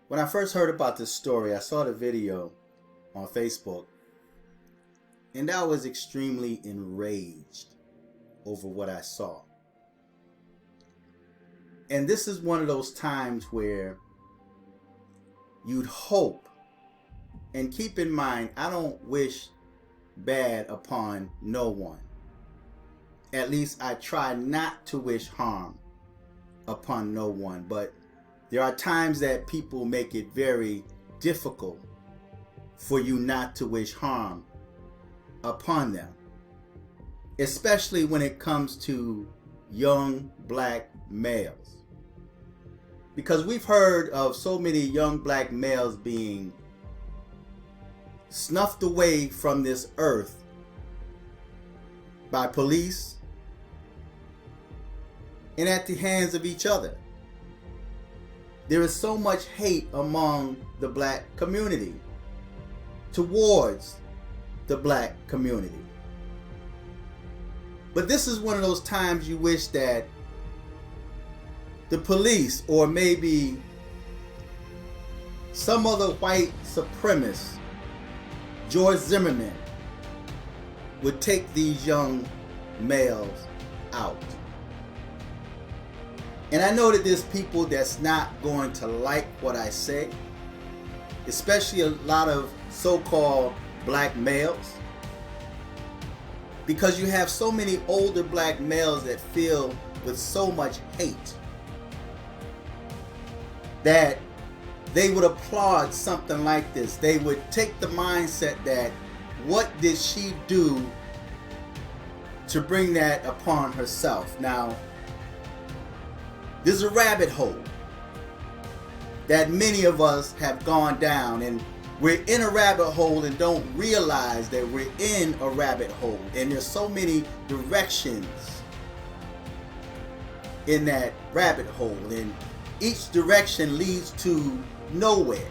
When I first heard about this story, I saw the video on Facebook and I was extremely enraged over what I saw. And this is one of those times where you'd hope, and keep in mind, I don't wish bad upon no one. At least I try not to wish harm upon no one, but there are times that people make it very difficult for you not to wish harm upon them, especially when it comes to young black males. Because we've heard of so many young black males being snuffed away from this earth by police and at the hands of each other. There is so much hate among the black community towards the black community. But this is one of those times you wish that the police, or maybe some other white supremacist, George Zimmerman, would take these young males out. And I know that there's people that's not going to like what I say, especially a lot of so-called black males, because you have so many older black males that feel with so much hate that they would applaud something like this. They would take the mindset that, what did she do to bring that upon herself? Now, there's a rabbit hole that many of us have gone down, and we're in a rabbit hole and don't realize that we're in a rabbit hole. And there's so many directions in that rabbit hole, and each direction leads to nowhere.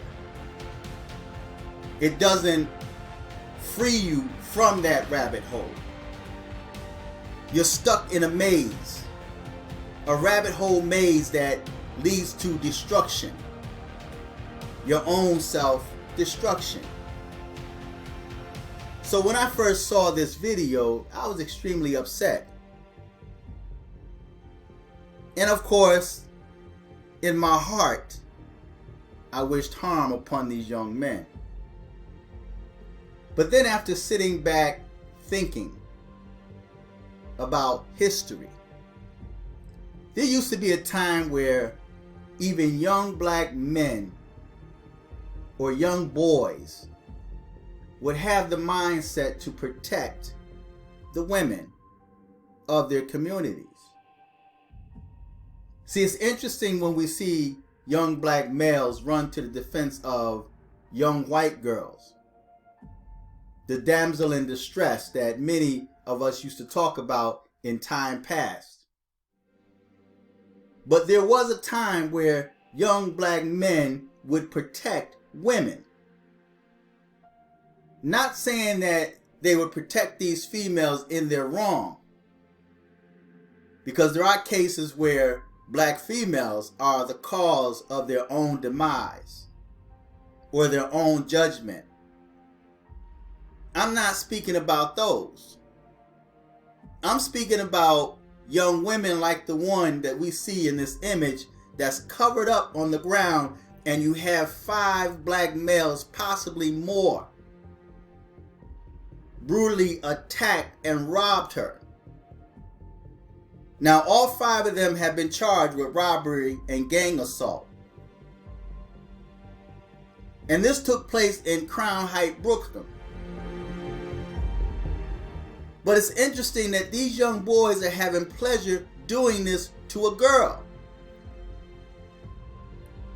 It doesn't free you from that rabbit hole. You're stuck in a maze, a rabbit hole maze that leads to destruction, your own self-destruction. So when I first saw this video, I was extremely upset. And of course, in my heart, I wished harm upon these young men. But then after sitting back thinking about history, there used to be a time where even young black men or young boys would have the mindset to protect the women of their communities. See, it's interesting when we see young black males run to the defense of young white girls, the damsel in distress that many of us used to talk about in time past. But there was a time where young black men would protect women. Not saying that they would protect these females in their wrong, because there are cases where black females are the cause of their own demise or their own judgment. I'm not speaking about those. I'm speaking about young women like the one that we see in this image that's covered up on the ground, and you have 5 black males, possibly more, brutally attacked and robbed her. Now, all 5 of them have been charged with robbery and gang assault. And this took place in Crown Heights, Brooklyn. But it's interesting that these young boys are having pleasure doing this to a girl.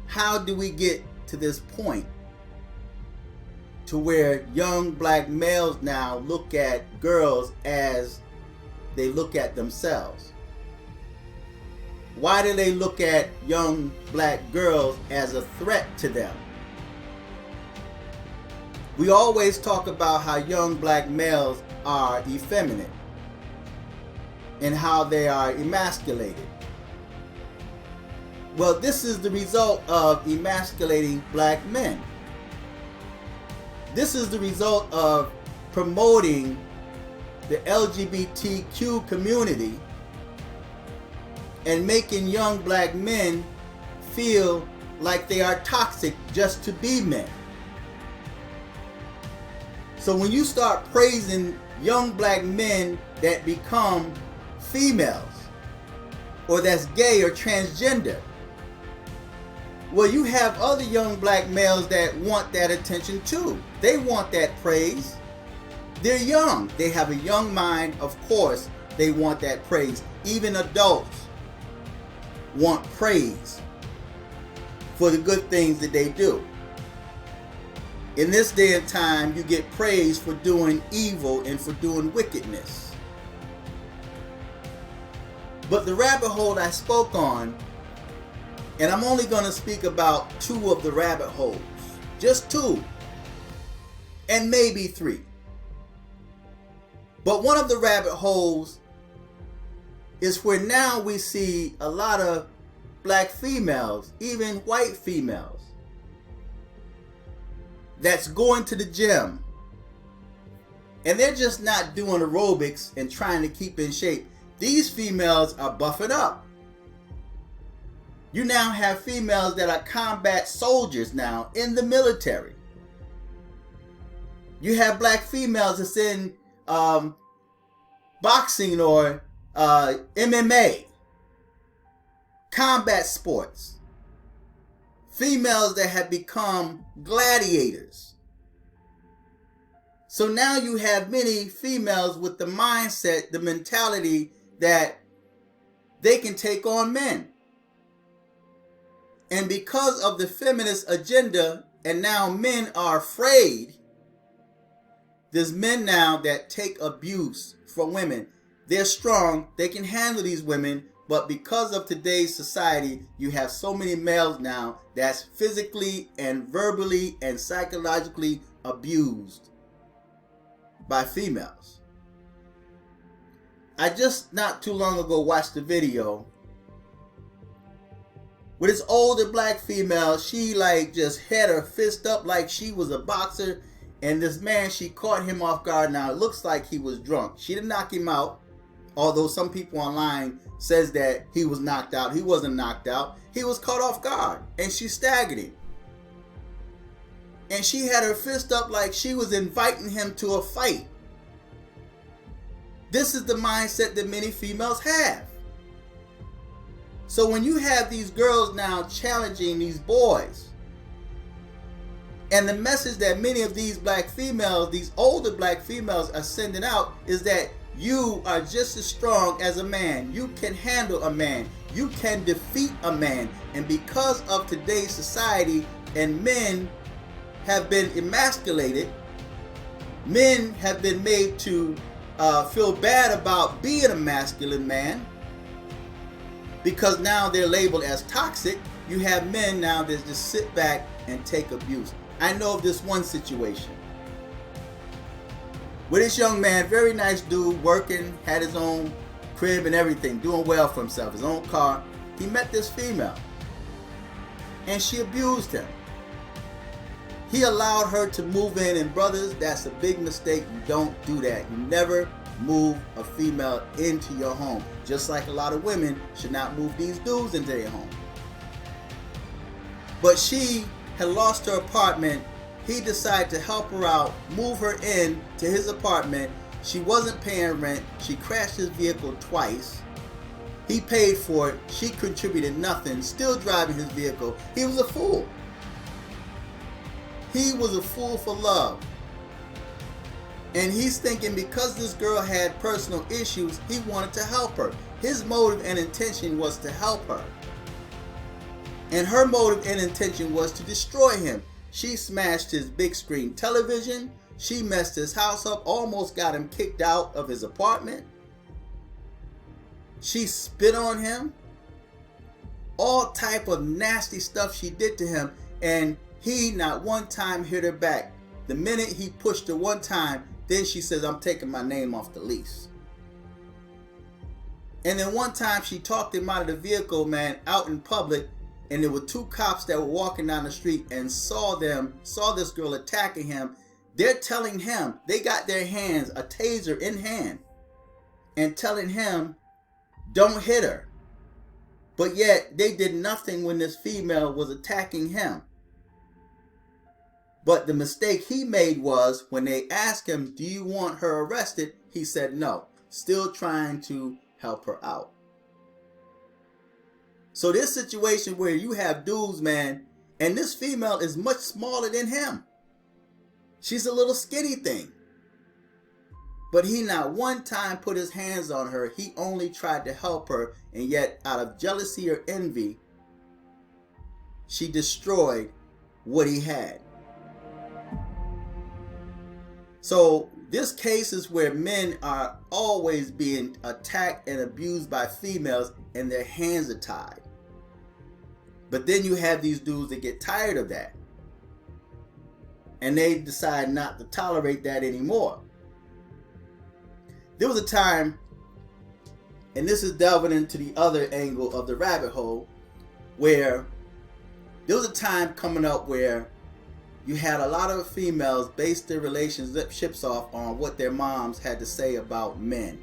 How do we get to this point to where young black males now look at girls as they look at themselves? Why do they look at young black girls as a threat to them? We always talk about how young black males are effeminate and how they are emasculated. Well, this is the result of emasculating black men. This is the result of promoting the LGBTQ community and making young black men feel like they are toxic just to be men. So when you start praising young black men that become females, or that's gay or transgender, well, you have other young black males that want that attention too. They want that praise. They're young. They have a young mind. Of course, they want that praise. Even adults want praise for the good things that they do. In this day and time, you get praise for doing evil and for doing wickedness. But the rabbit hole I spoke on, and I'm only going to speak about 2 of the rabbit holes, just 2, and maybe 3. But one of the rabbit holes is where now we see a lot of black females, even white females, that's going to the gym, and they're just not doing aerobics and trying to keep in shape. These females are buffing up. You now have females that are combat soldiers now in the military. You have black females that's in boxing or MMA, combat sports. Females that have become gladiators. So now you have many females with the mindset, the mentality that they can take on men. And because of the feminist agenda, and now men are afraid, there's men now that take abuse from women. They're strong, they can handle these women, but because of today's society, you have so many males now that's physically and verbally and psychologically abused by females. I just not too long ago watched a video with this older black female. She like just had her fist up like she was a boxer, and this man, she caught him off guard. Now it looks like he was drunk. She didn't knock him out, although some people online says that he was knocked out. He wasn't knocked out. He was caught off guard, and she staggered him. And she had her fist up like she was inviting him to a fight. This is the mindset that many females have. So when you have these girls now challenging these boys, and the message that many of these black females, these older black females, are sending out is that you are just as strong as a man. You can handle a man. You can defeat a man. And because of today's society, and men have been emasculated, men have been made to feel bad about being a masculine man, because now they're labeled as toxic. You have men now that just sit back and take abuse. I know of this one situation with this young man, very nice dude, working, had his own crib and everything, doing well for himself, his own car. He met this female, and she abused him. He allowed her to move in, and brothers, that's a big mistake. You don't do that. You never move a female into your home. Just like a lot of women should not move these dudes into their home. But she had lost her apartment. He decided to help her out, move her in to his apartment. She wasn't paying rent. She crashed his vehicle twice. He paid for it. She contributed nothing, still driving his vehicle. He was a fool. He was a fool for love. And he's thinking because this girl had personal issues, he wanted to help her. His motive and intention was to help her. And her motive and intention was to destroy him. She smashed his big screen television. She messed his house up, almost got him kicked out of his apartment. She spit on him. All type of nasty stuff she did to him. And he not one time hit her back. The minute he pushed her one time, then she says, I'm taking my name off the lease. And then one time she talked him out of the vehicle, man, out in public. and there were two cops that were walking down the street and saw this girl attacking him. They're telling him, they got their hands, a taser in hand, and telling him, don't hit her. But yet they did nothing when this female was attacking him. But the mistake he made was when they asked him, do you want her arrested? He said no, still trying to help her out. So this situation where you have dudes, man, and this female is much smaller than him. She's a little skinny thing. But he not one time put his hands on her. He only tried to help her, and yet out of jealousy or envy, she destroyed what he had. So this case is where men are always being attacked and abused by females and their hands are tied. But then you have these dudes that get tired of that. And they decide not to tolerate that anymore. There was a time, and this is delving into the other angle of the rabbit hole, where there was a time coming up where you had a lot of females base their relationships off on what their moms had to say about men.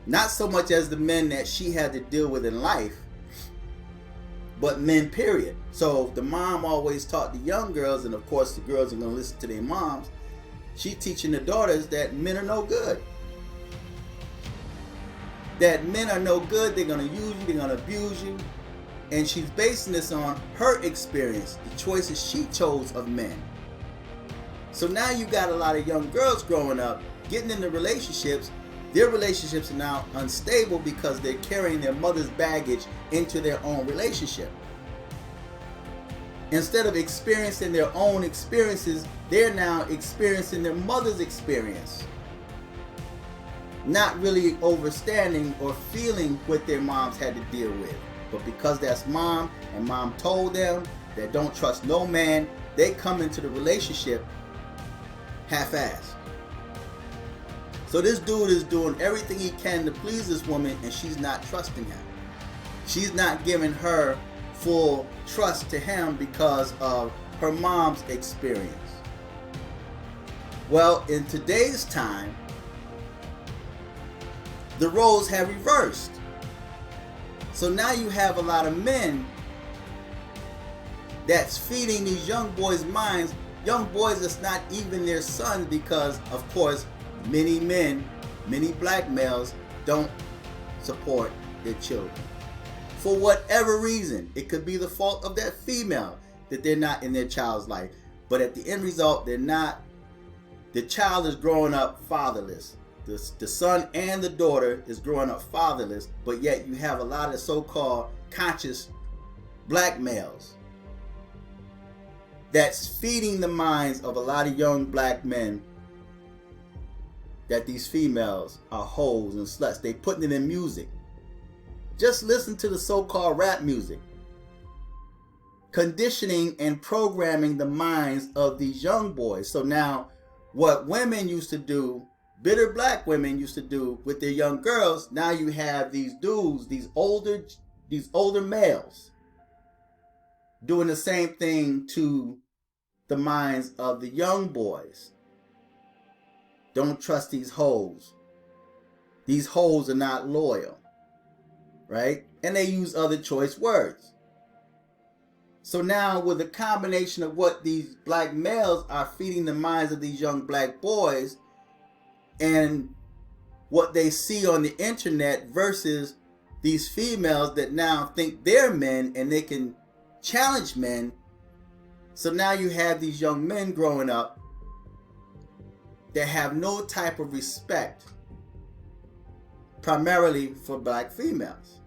Not so much as the men that she had to deal with in life, but men, period. So the mom always taught the young girls, and of course the girls are going to listen to their moms. She's teaching the daughters that men are no good. That men are no good, they're going to use you, they're going to abuse you. And she's basing this on her experience, the choices she chose of men. So now you got a lot of young girls growing up, getting into relationships. Their relationships are now unstable because they're carrying their mother's baggage into their own relationship. Instead of experiencing their own experiences, they're now experiencing their mother's experience. Not really understanding or feeling what their moms had to deal with. But because that's mom, and mom told them that don't trust no man, they come into the relationship half-assed. So this dude is doing everything he can to please this woman, and she's not trusting him. She's not giving her full trust to him because of her mom's experience. Well, in today's time, the roles have reversed. So now you have a lot of men that's feeding these young boys' minds, young boys that's not even their sons, because of course many men, many black males don't support their children. For whatever reason, it could be the fault of that female that they're not in their child's life. But at the end result, they're not. The child is growing up fatherless. The son and the daughter is growing up fatherless, but yet you have a lot of so-called conscious black males that's feeding the minds of a lot of young black men that these females are hoes and sluts. They putting it in music. Just listen to the so-called rap music. Conditioning and programming the minds of these young boys. So now what women used to do, bitter black women used to do with their young girls, now you have these dudes, these older males doing the same thing to the minds of the young boys. Don't trust these hoes. These hoes are not loyal, right? And they use other choice words. So now with a combination of what these black males are feeding the minds of these young black boys and what they see on the internet versus these females that now think they're men and they can challenge men. So now you have these young men growing up that have no type of respect, primarily for black females.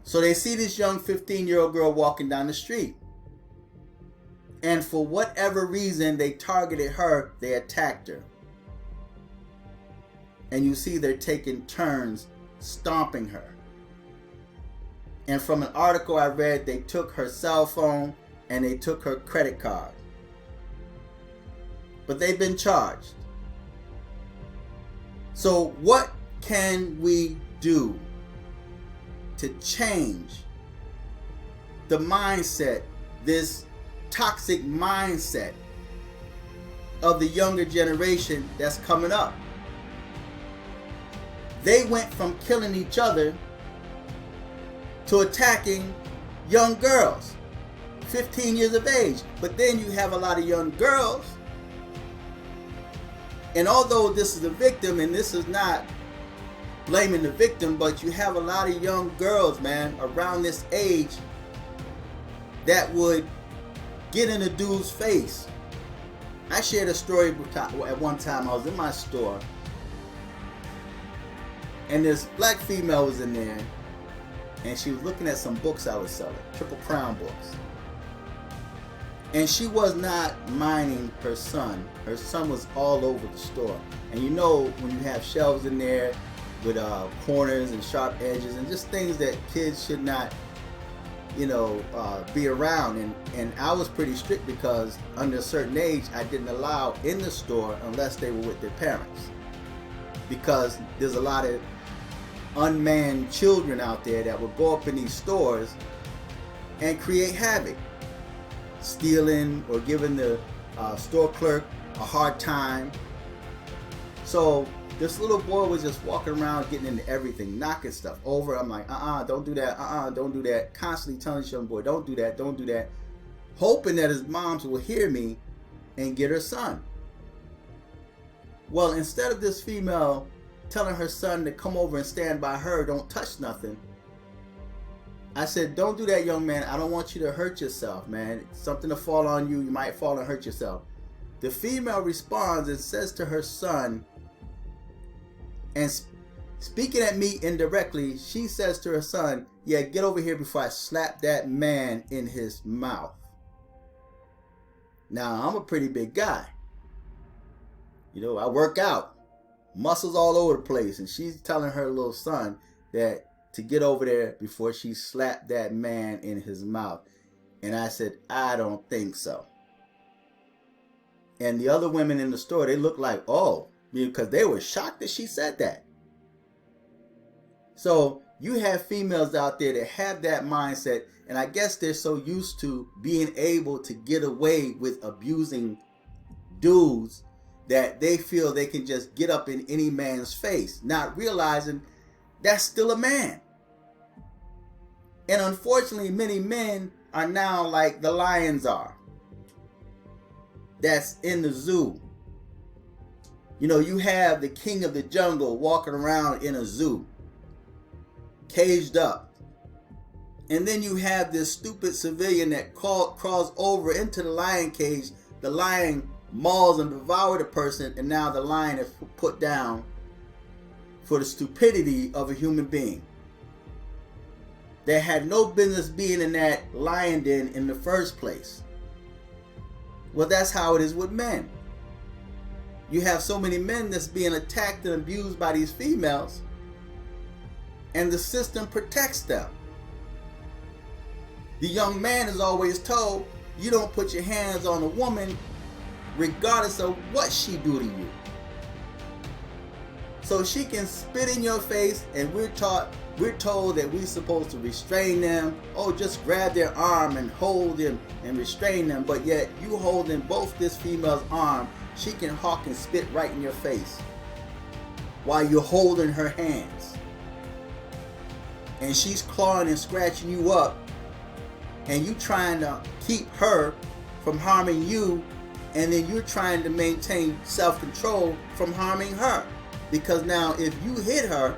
So they see this young 15-year-old girl walking down the street, and for whatever reason they targeted her, they attacked her. And you see they're taking turns stomping her. And from an article I read, they took her cell phone and they took her credit card. But they've been charged. So what can we do to change the mindset, this toxic mindset of the younger generation that's coming up. They went from killing each other to attacking young girls, 15 years of age. But then you have a lot of young girls, and although this is a victim, and this is not blaming the victim, but you have a lot of young girls, man, around this age that would get in a dude's face. I shared a story at one time. I was in my store, and this black female was in there, and she was looking at some books I was selling, Triple Crown books. And she was not minding her son. Her son was all over the store. And you know, when you have shelves in there with corners and sharp edges and just things that kids should not, you know, be around. And I was pretty strict because under a certain age, I didn't allow in the store unless they were with their parents. Because there's a lot of unmanned children out there that will go up in these stores and create havoc, stealing or giving the store clerk a hard time. So this little boy was just walking around getting into everything, knocking stuff over. I'm like, don't do that, don't do that. Constantly telling this young boy, don't do that, don't do that. Hoping that his moms will hear me and get her son. Well, instead of this female telling her son to come over and stand by her, don't touch nothing, I said, don't do that, young man. I don't want you to hurt yourself, man. Something to fall on you. You might fall and hurt yourself. The female responds and says to her son, and speaking at me indirectly, she says to her son, yeah, get over here before I slap that man in his mouth. Now, I'm a pretty big guy. You know, I work out. Muscles all over the place. And she's telling her little son that to get over there before she slapped that man in his mouth. And I said, I don't think so. And the other women in the store, they looked like, oh, because they were shocked that she said that. So you have females out there that have that mindset, and I guess they're so used to being able to get away with abusing dudes that they feel they can just get up in any man's face, not realizing that's still a man. And unfortunately, many men are now like the lions are. That's in the zoo. You know, you have the king of the jungle walking around in a zoo, caged up. And then you have this stupid civilian that crawls over into the lion cage. The lion mauls and devours the person, and now the lion is put down for the stupidity of a human being that had no business being in that lion den in the first place. Well, that's how it is with men. You have so many men that's being attacked and abused by these females, and the system protects them. The young man is always told, you don't put your hands on a woman regardless of what she do to you. So she can spit in your face, and we're told that we're supposed to restrain them. Oh, just grab their arm and hold them and restrain them. But yet you holding both this female's arm, she can hawk and spit right in your face while you're holding her hands. And she's clawing and scratching you up, and you trying to keep her from harming you, and then you're trying to maintain self-control from harming her. Because now if you hit her,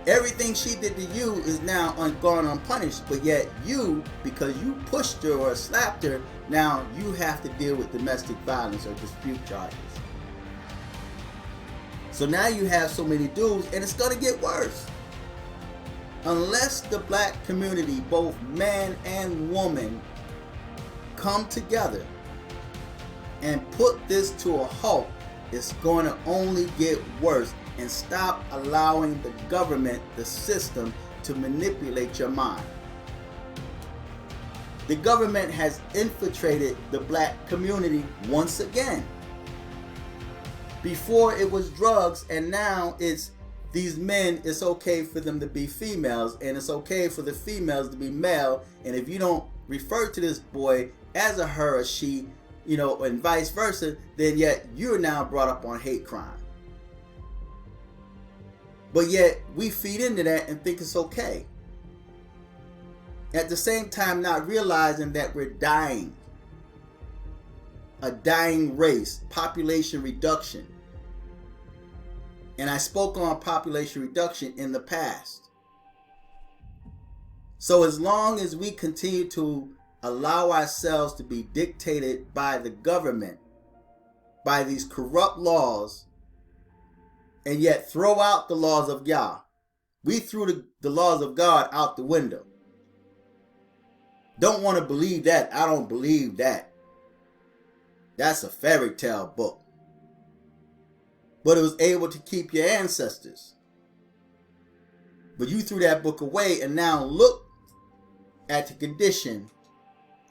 everything she did to you is now gone unpunished. But yet you, because you pushed her or slapped her, now you have to deal with domestic violence or dispute charges. So now you have so many dudes, and it's going to get worse. Unless the black community, both man and woman, come together and put this to a halt, it's going to only get worse. And stop allowing the government, the system, to manipulate your mind. The government has infiltrated the black community once again. Before it was drugs, and now it's these men, it's okay for them to be females, and it's okay for the females to be male. And if you don't refer to this boy as a her or she, you know, and vice versa, then yet you're now brought up on hate crime. But yet we feed into that and think it's okay. At the same time, not realizing that we're dying. A dying race, population reduction. And I spoke on population reduction in the past. So as long as we continue to allow ourselves to be dictated by the government, by these corrupt laws, and yet throw out the laws of Yah, we threw the laws of God out the window. Don't want to believe that. I don't believe that. That's a fairy tale book. But it was able to keep your ancestors. But you threw that book away, and now look at the condition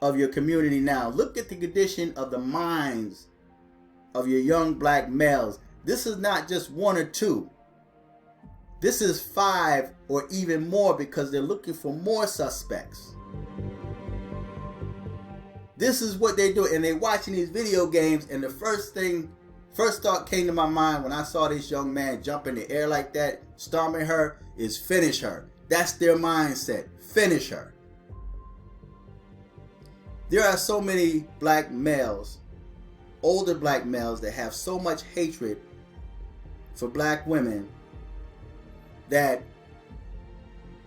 of your community now. Look at the condition of the minds of your young black males. This is not just one or two. This is 5 or even more, because they're looking for more suspects. This is what they do, and they're watching these video games, and the first thought came to my mind when I saw this young man jump in the air like that, storming her, is finish her. That's their mindset. Finish her. There are so many black males, older black males, that have so much hatred for black women that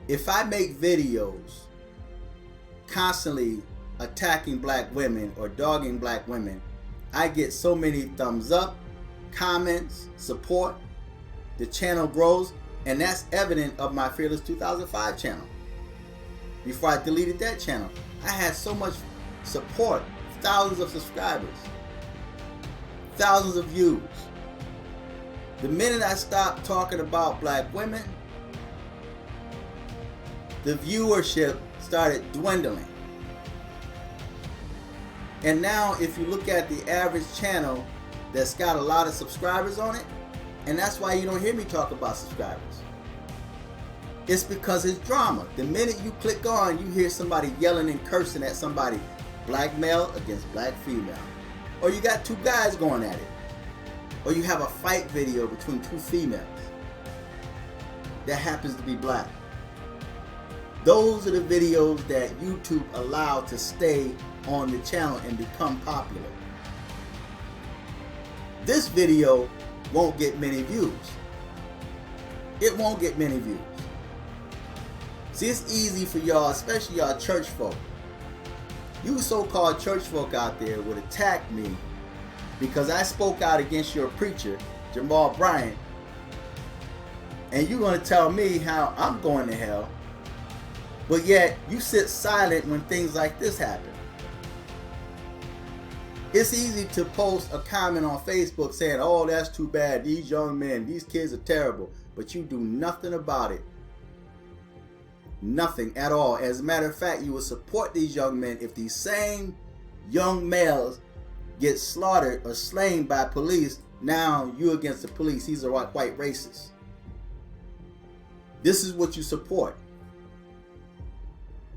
if I make videos constantly attacking black women or dogging black women, I get so many thumbs up, comments, support. The channel grows, and that's evident of my Fearless 2005 channel. Before I deleted that channel, I had so much support, thousands of subscribers, thousands of views. The minute I stopped talking about black women, the viewership started dwindling. And now if you look at the average channel that's got a lot of subscribers on it, and that's why you don't hear me talk about subscribers. It's because it's drama. The minute you click on, you hear somebody yelling and cursing at somebody. Black male against black female. Or you got two guys going at it. Or you have a fight video between two females that happens to be black. Those are the videos that YouTube allowed to stay on the channel and become popular. This video won't get many views. It won't get many views. See, it's easy for y'all, especially y'all church folk. You so-called church folk out there would attack me because I spoke out against your preacher, Jamal Bryant, and you're going to tell me how I'm going to hell, but yet you sit silent when things like this happen. It's easy to post a comment on Facebook saying, oh, that's too bad, these young men, these kids are terrible, but you do nothing about it. Nothing at all. As a matter of fact, you will support these young men if these same young males get slaughtered or slain by police. Now you're against the police. These are white racists. This is what you support.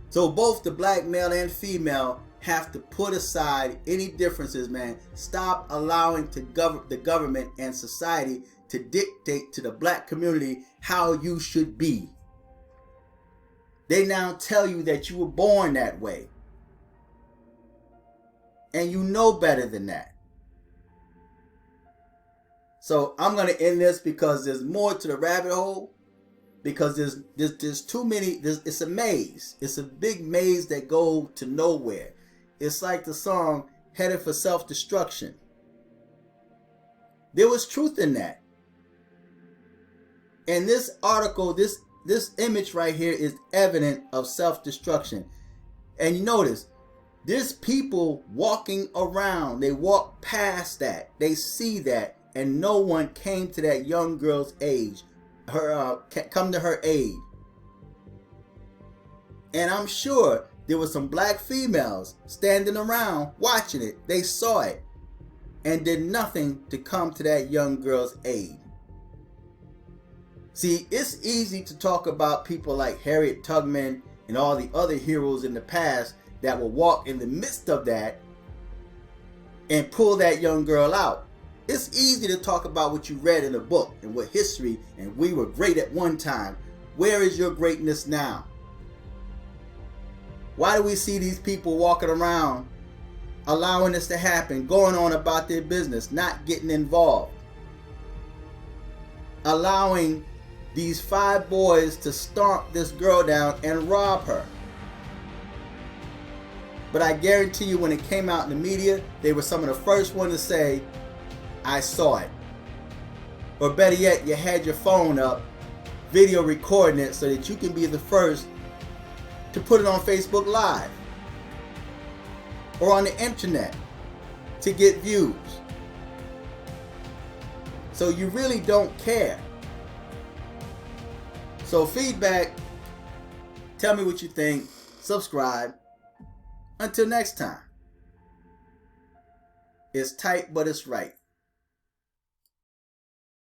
So both the black male and female have to put aside any differences, man. Stop allowing the government and society to dictate to the black community how you should be. They now tell you that you were born that way. And you know better than that. So I'm going to end this because there's more to the rabbit hole. Because there's too many, it's a maze. It's a big maze that goes to nowhere. It's like the song, Headed for Self-Destruction. There was truth in that. And this article, this image right here is evident of self-destruction. And you notice, there's people walking around. They walk past that. They see that. And no one came to that young girl's age. Come to her aid. And I'm sure there were some black females standing around watching it. They saw it and did nothing to come to that young girl's aid. See, it's easy to talk about people like Harriet Tubman and all the other heroes in the past that will walk in the midst of that and pull that young girl out. It's easy to talk about what you read in a book and what history, and we were great at one time. Where is your greatness now? Why do we see these people walking around allowing this to happen, going on about their business, not getting involved? Allowing these 5 boys to stomp this girl down and rob her. But I guarantee you, when it came out in the media, they were some of the first ones to say, I saw it. Or better yet, you had your phone up, video recording it so that you can be the first to put it on Facebook Live or on the internet to get views. So you really don't care. So feedback, tell me what you think, subscribe. Until next time, it's tight but it's right.